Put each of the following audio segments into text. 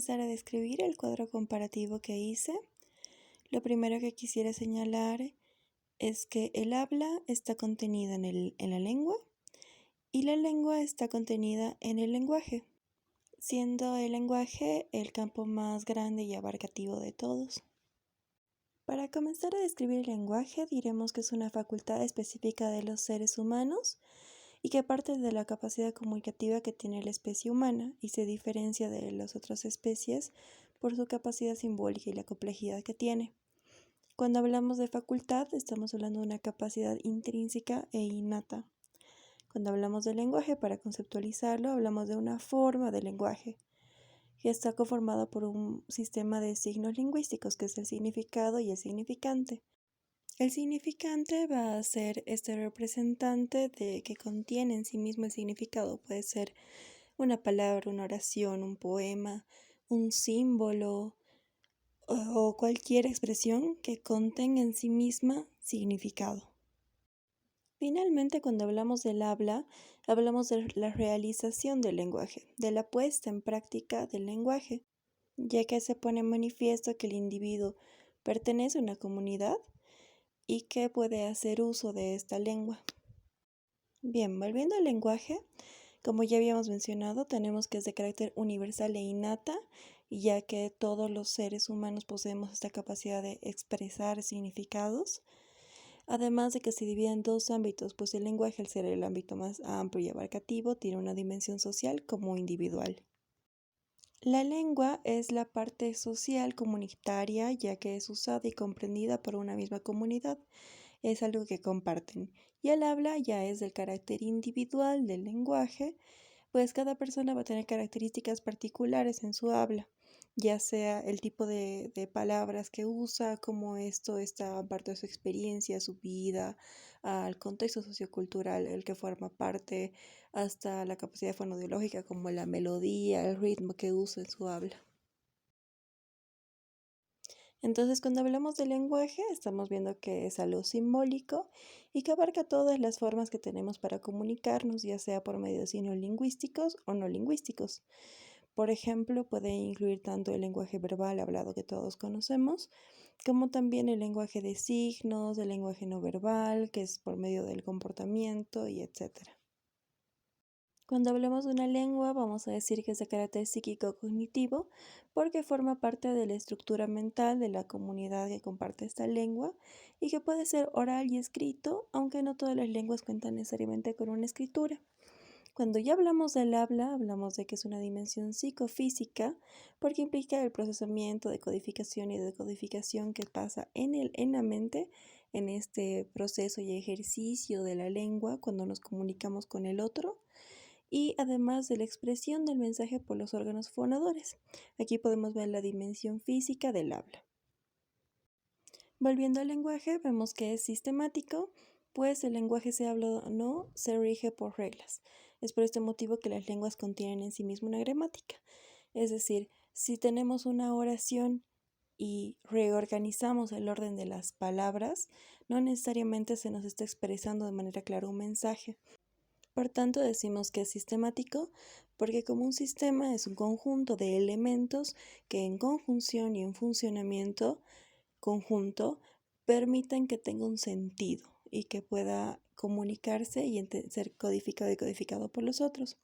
comenzar a describir el cuadro comparativo que hice, lo primero que quisiera señalar es que el habla está contenida en la lengua y la lengua está contenida en el lenguaje, siendo el lenguaje el campo más grande y abarcativo de todos. Para comenzar a describir el lenguaje, diremos que es una facultad específica de los seres humanos y que parte de la capacidad comunicativa que tiene la especie humana y se diferencia de las otras especies por su capacidad simbólica y la complejidad que tiene. Cuando hablamos de facultad, estamos hablando de una capacidad intrínseca e innata. Cuando hablamos de lenguaje, para conceptualizarlo, hablamos de una forma de lenguaje que está conformada por un sistema de signos lingüísticos, que es el significado y el significante. El significante va a ser este representante que contiene en sí mismo el significado. Puede ser una palabra, una oración, un poema, un símbolo o cualquier expresión que contenga en sí misma significado. Finalmente, cuando hablamos del habla, hablamos de la realización del lenguaje, de la puesta en práctica del lenguaje, ya que se pone en manifiesto que el individuo pertenece a una comunidad y que puede hacer uso de esta lengua. Bien, volviendo al lenguaje, como ya habíamos mencionado, tenemos que es de carácter universal e innata, ya que todos los seres humanos poseemos esta capacidad de expresar significados, además de que se divide en dos ámbitos, pues el lenguaje, al ser el ámbito más amplio y abarcativo, tiene una dimensión social como individual. La lengua es la parte social comunitaria, ya que es usada y comprendida por una misma comunidad. Es algo que comparten. Y el habla ya es del carácter individual del lenguaje, pues cada persona va a tener características particulares en su habla, ya sea el tipo de palabras que usa, cómo esto está parte de su experiencia, su vida, al contexto sociocultural el que forma parte, hasta la capacidad fonodiológica como la melodía, el ritmo que usa en su habla. Entonces, cuando hablamos de lenguaje, estamos viendo que es algo simbólico y que abarca todas las formas que tenemos para comunicarnos, ya sea por medio de signos lingüísticos o no lingüísticos. Por ejemplo, puede incluir tanto el lenguaje verbal hablado que todos conocemos, como también el lenguaje de signos, el lenguaje no verbal, que es por medio del comportamiento y etcétera. Cuando hablamos de una lengua, vamos a decir que es de carácter psíquico-cognitivo porque forma parte de la estructura mental de la comunidad que comparte esta lengua y que puede ser oral y escrito, aunque no todas las lenguas cuentan necesariamente con una escritura. Cuando ya hablamos del habla, hablamos de que es una dimensión psicofísica porque implica el procesamiento, decodificación y decodificación que pasa en la mente en este proceso y ejercicio de la lengua cuando nos comunicamos con el otro, y además de la expresión del mensaje por los órganos fonadores. Aquí podemos ver la dimensión física del habla. Volviendo al lenguaje, vemos que es sistemático, pues el lenguaje, sea hablado o no, se rige por reglas. Es por este motivo que las lenguas contienen en sí mismo una gramática. Es decir, si tenemos una oración y reorganizamos el orden de las palabras, no necesariamente se nos está expresando de manera clara un mensaje. Por tanto, decimos que es sistemático porque como un sistema es un conjunto de elementos que en conjunción y en funcionamiento conjunto permiten que tenga un sentido y que pueda comunicarse y ser codificado y codificado por los otros.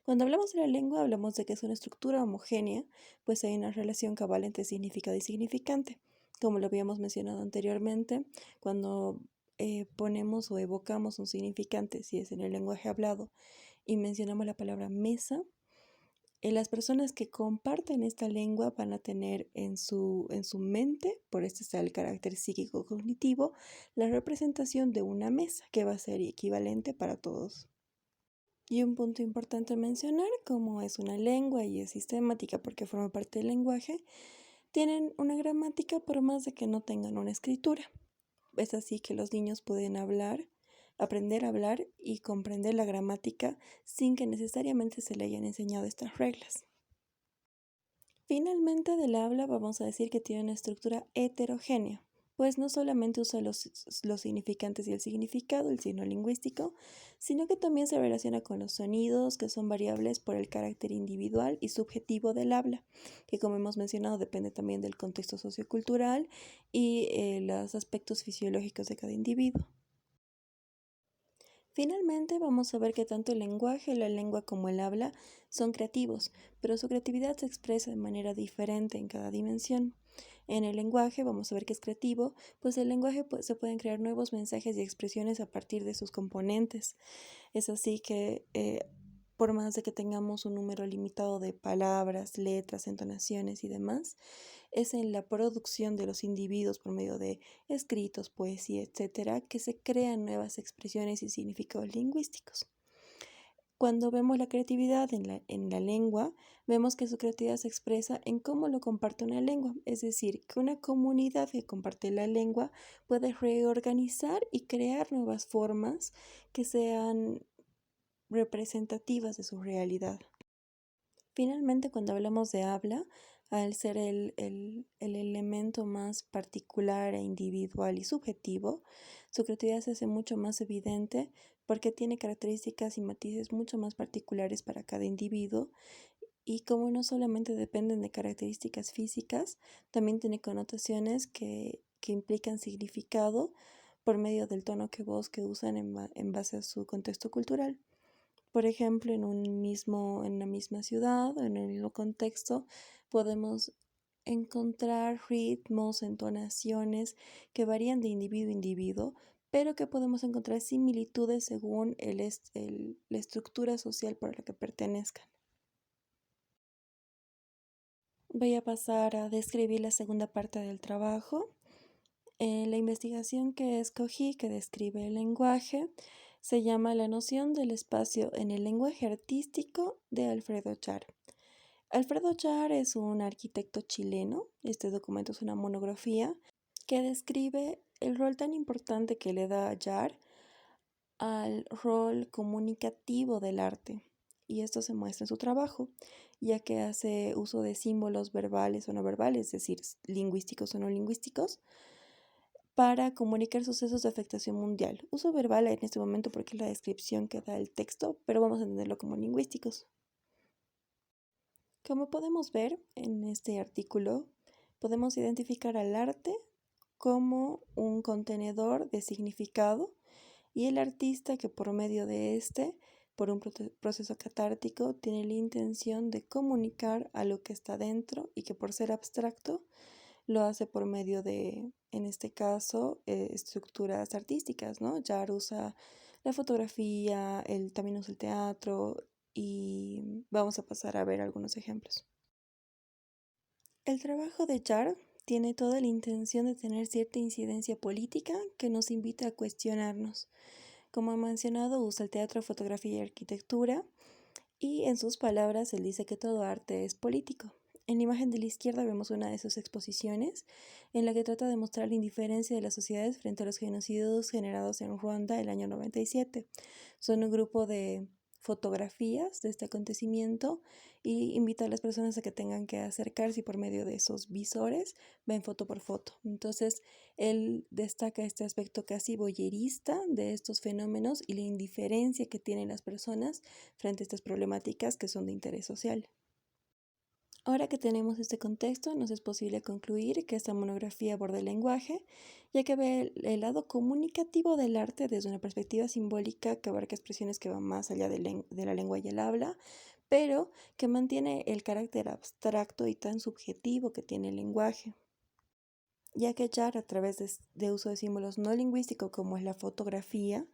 Cuando hablamos de la lengua, hablamos de que es una estructura homogénea, pues hay una relación cabal entre significado y significante. Como lo habíamos mencionado anteriormente, cuando ponemos o evocamos un significante, si es en el lenguaje hablado, y mencionamos la palabra mesa, las personas que comparten esta lengua van a tener en su mente, por este está el carácter psíquico-cognitivo, la representación de una mesa que va a ser equivalente para todos. Y un punto importante a mencionar, como es una lengua y es sistemática porque forma parte del lenguaje, tienen una gramática por más de que no tengan una escritura. Es así que los niños pueden aprender a hablar y comprender la gramática sin que necesariamente se le hayan enseñado estas reglas. Finalmente, del habla vamos a decir que tiene una estructura heterogénea, pues no solamente usa los significantes y el significado, el signo lingüístico, sino que también se relaciona con los sonidos, que son variables por el carácter individual y subjetivo del habla, que como hemos mencionado depende también del contexto sociocultural y los aspectos fisiológicos de cada individuo. Finalmente, vamos a ver que tanto el lenguaje, la lengua como el habla son creativos, pero su creatividad se expresa de manera diferente en cada dimensión. En el lenguaje vamos a ver que es creativo, pues el lenguaje se pueden crear nuevos mensajes y expresiones a partir de sus componentes. Es así que por más de que tengamos un número limitado de palabras, letras, entonaciones y demás, es en la producción de los individuos por medio de escritos, poesía, etcétera, que se crean nuevas expresiones y significados lingüísticos. Cuando vemos la creatividad en la lengua, vemos que su creatividad se expresa en cómo lo comparte una lengua, es decir, que una comunidad que comparte la lengua puede reorganizar y crear nuevas formas que sean representativas de su realidad. Finalmente, cuando hablamos de habla, al ser el elemento más particular e individual y subjetivo, su creatividad se hace mucho más evidente porque tiene características y matices mucho más particulares para cada individuo y como no solamente dependen de características físicas, también tiene connotaciones que implican significado por medio del tono que voz que usan en base a su contexto cultural. Por ejemplo, en una misma ciudad, en el mismo contexto, podemos encontrar ritmos, entonaciones que varían de individuo a individuo, pero que podemos encontrar similitudes según la estructura social por la que pertenezcan. Voy a pasar a describir la segunda parte del trabajo. La investigación que escogí, que describe el lenguaje, se llama La noción del espacio en el lenguaje artístico de Alfredo Char. Alfredo Char es un arquitecto chileno. Este documento es una monografía que describe el rol tan importante que le da Char al rol comunicativo del arte. Y esto se muestra en su trabajo, ya que hace uso de símbolos verbales o no verbales, es decir, lingüísticos o no lingüísticos, para comunicar sucesos de afectación mundial. Uso verbal en este momento porque es la descripción que da el texto, pero vamos a entenderlo como lingüísticos. Como podemos ver en este artículo, podemos identificar al arte como un contenedor de significado y el artista que por medio de por un proceso catártico, tiene la intención de comunicar a lo que está dentro y que por ser abstracto, lo hace por medio de, en este caso, estructuras artísticas, ¿no? Jar usa la fotografía, él también usa el teatro y vamos a pasar a ver algunos ejemplos. El trabajo de Jar tiene toda la intención de tener cierta incidencia política que nos invita a cuestionarnos. Como he mencionado, usa el teatro, fotografía y arquitectura y en sus palabras él dice que todo arte es político. En la imagen de la izquierda vemos una de sus exposiciones en la que trata de mostrar la indiferencia de las sociedades frente a los genocidios generados en Ruanda el año 97. Son un grupo de fotografías de este acontecimiento y invita a las personas a que tengan que acercarse y por medio de esos visores ven foto por foto. Entonces, él destaca este aspecto casi voyerista de estos fenómenos y la indiferencia que tienen las personas frente a estas problemáticas que son de interés social. Ahora que tenemos este contexto, nos es posible concluir que esta monografía aborda el lenguaje, ya que ve el lado comunicativo del arte desde una perspectiva simbólica que abarca expresiones que van más allá de la lengua y el habla, pero que mantiene el carácter abstracto y tan subjetivo que tiene el lenguaje, ya que Jar, a través de uso de símbolos no lingüísticos como es la fotografía,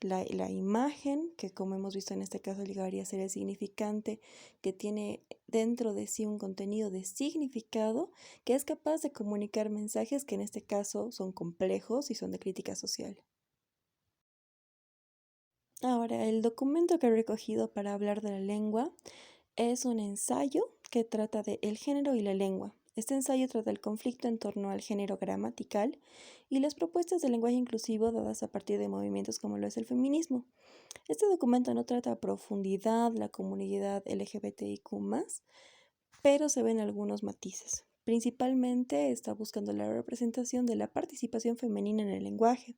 la imagen, que como hemos visto en este caso llegaría a ser el significante, que tiene dentro de sí un contenido de significado, que es capaz de comunicar mensajes que en este caso son complejos y son de crítica social. Ahora, el documento que he recogido para hablar de la lengua es un ensayo que trata de el género y la lengua. Este ensayo trata el conflicto en torno al género gramatical y las propuestas de lenguaje inclusivo dadas a partir de movimientos como lo es el feminismo. Este documento no trata a profundidad la comunidad LGBTIQ+, pero se ven algunos matices. Principalmente está buscando la representación de la participación femenina en el lenguaje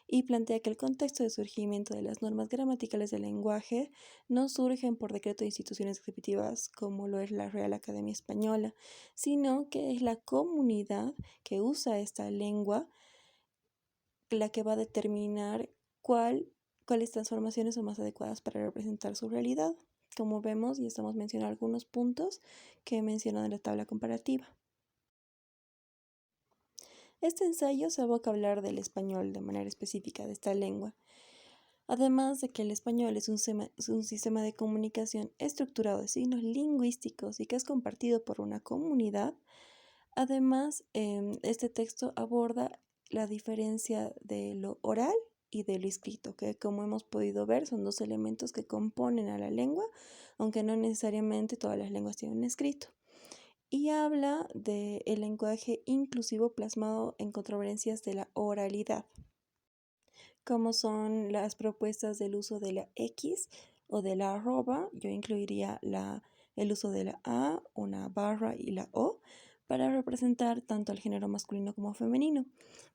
y plantea que el contexto de surgimiento de las normas gramaticales del lenguaje no surgen por decreto de instituciones ejecutivas como lo es la Real Academia Española, sino que es la comunidad que usa esta lengua la que va a determinar cuáles transformaciones son más adecuadas para representar su realidad. Como vemos, y estamos mencionando algunos puntos que he mencionado en la tabla comparativa. Este ensayo se aboca a hablar del español de manera específica de esta lengua, además de que el español es un sistema de comunicación estructurado de signos lingüísticos y que es compartido por una comunidad. Además, este texto aborda la diferencia de lo oral y de lo escrito, que como hemos podido ver son dos elementos que componen a la lengua, aunque no necesariamente todas las lenguas tienen un escrito. Y habla del lenguaje inclusivo plasmado en controversias de la oralidad, como son las propuestas del uso de la X o de la arroba. Yo incluiría el uso de la A, una barra y la O para representar tanto al género masculino como femenino,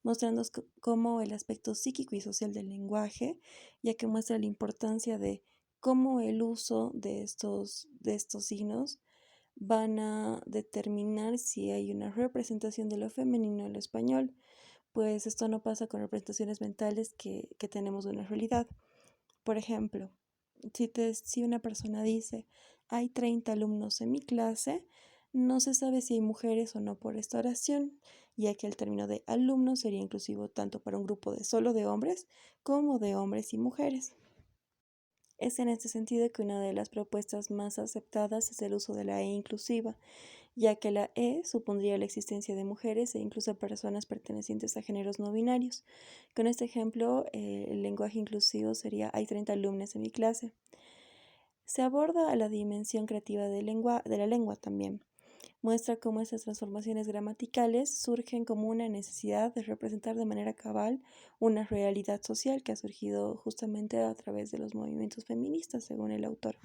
mostrando cómo el aspecto psíquico y social del lenguaje, ya que muestra la importancia de cómo el uso de estos signos van a determinar si hay una representación de lo femenino en lo español, pues esto no pasa con representaciones mentales que tenemos de una realidad. Por ejemplo, si una persona dice, hay 30 alumnos en mi clase, no se sabe si hay mujeres o no por esta oración, ya que el término de alumno sería inclusivo tanto para un grupo de solo de hombres como de hombres y mujeres. Es en este sentido que una de las propuestas más aceptadas es el uso de la E inclusiva, ya que la E supondría la existencia de mujeres e incluso personas pertenecientes a géneros no binarios. Con este ejemplo, el lenguaje inclusivo sería hay 30 alumnos en mi clase. Se aborda a la dimensión creativa de la lengua también. Muestra cómo estas transformaciones gramaticales surgen como una necesidad de representar de manera cabal una realidad social que ha surgido justamente a través de los movimientos feministas, según el autor.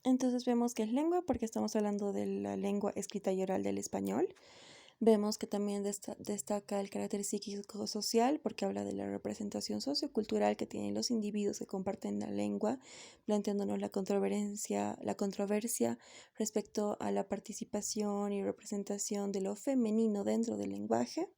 Entonces vemos que es lengua porque estamos hablando de la lengua escrita y oral del español. Vemos que también destaca el carácter psíquico-social porque habla de la representación sociocultural que tienen los individuos que comparten la lengua, planteándonos la controversia respecto a la participación y representación de lo femenino dentro del lenguaje.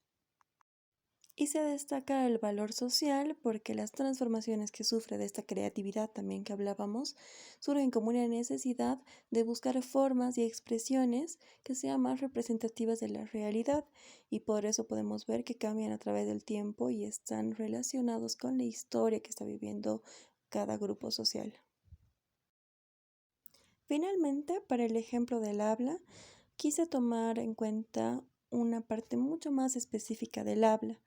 Y se destaca el valor social porque las transformaciones que sufre de esta creatividad también que hablábamos surgen como una necesidad de buscar formas y expresiones que sean más representativas de la realidad y por eso podemos ver que cambian a través del tiempo y están relacionados con la historia que está viviendo cada grupo social. Finalmente, para el ejemplo del habla, quise tomar en cuenta una parte mucho más específica del habla,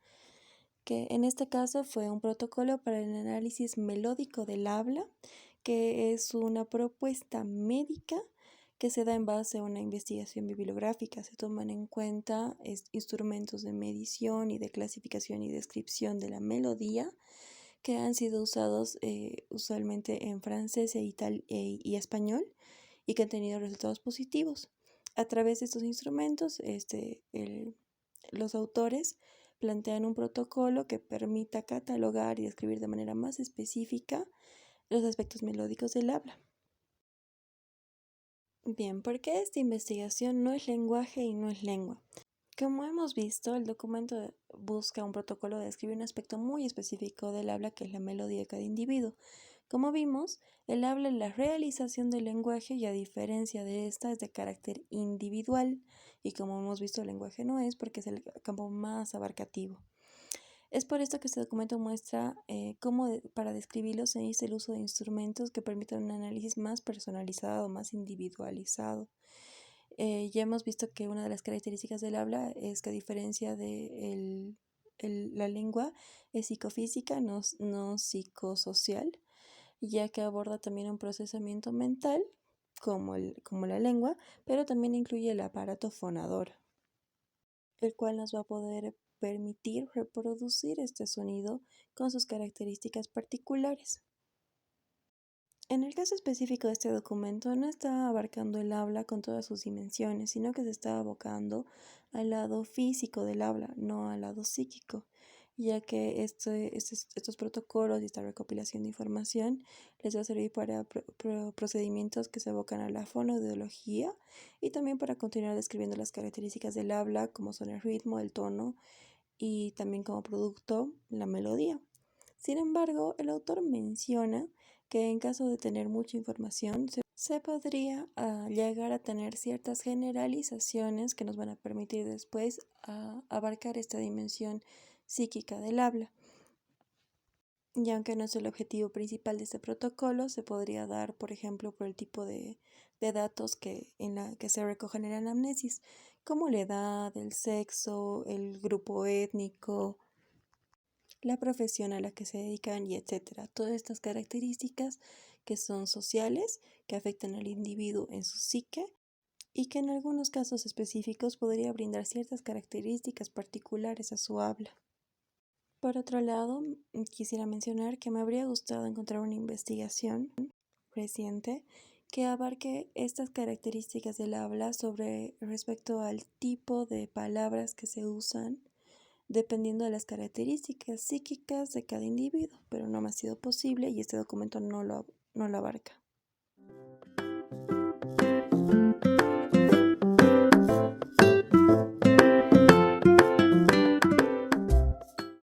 que en este caso fue un protocolo para el análisis melódico del habla, que es una propuesta médica que se da en base a una investigación bibliográfica. Se toman en cuenta instrumentos de medición y de clasificación y descripción de la melodía que han sido usados usualmente en francés y español y que han tenido resultados positivos. A través de estos instrumentos, los autores plantean un protocolo que permita catalogar y describir de manera más específica los aspectos melódicos del habla. Bien, ¿por qué esta investigación no es lenguaje y no es lengua? Como hemos visto, el documento busca un protocolo de describir un aspecto muy específico del habla, que es la melodía de cada individuo. Como vimos, el habla es la realización del lenguaje y a diferencia de esta es de carácter individual y como hemos visto el lenguaje no es porque es el campo más abarcativo. Es por esto que este documento muestra cómo para describirlo se necesita el uso de instrumentos que permitan un análisis más personalizado, más individualizado. Ya hemos visto que una de las características del habla es que a diferencia de la lengua es psicofísica, no psicosocial, ya que aborda también un procesamiento mental como la lengua, pero también incluye el aparato fonador, el cual nos va a poder permitir reproducir este sonido con sus características particulares. En el caso específico de este documento, no está abarcando el habla con todas sus dimensiones, sino que se está abocando al lado físico del habla, no al lado psíquico, ya que estos protocolos y esta recopilación de información les va a servir para procedimientos que se abocan a la fonoaudiología y también para continuar describiendo las características del habla, como son el ritmo, el tono y también como producto la melodía. Sin embargo, el autor menciona que en caso de tener mucha información, se podría llegar a tener ciertas generalizaciones que nos van a permitir después abarcar esta dimensión psíquica del habla. Y aunque no es el objetivo principal de este protocolo, se podría dar, por ejemplo, por el tipo de datos que se recogen en la anamnesis, como la edad, el sexo, el grupo étnico, la profesión a la que se dedican y etcétera. Todas estas características que son sociales, que afectan al individuo en su psique y que en algunos casos específicos podría brindar ciertas características particulares a su habla. Por otro lado, quisiera mencionar que me habría gustado encontrar una investigación reciente que abarque estas características del habla sobre respecto al tipo de palabras que se usan dependiendo de las características psíquicas de cada individuo, pero no me ha sido posible y este documento no lo abarca.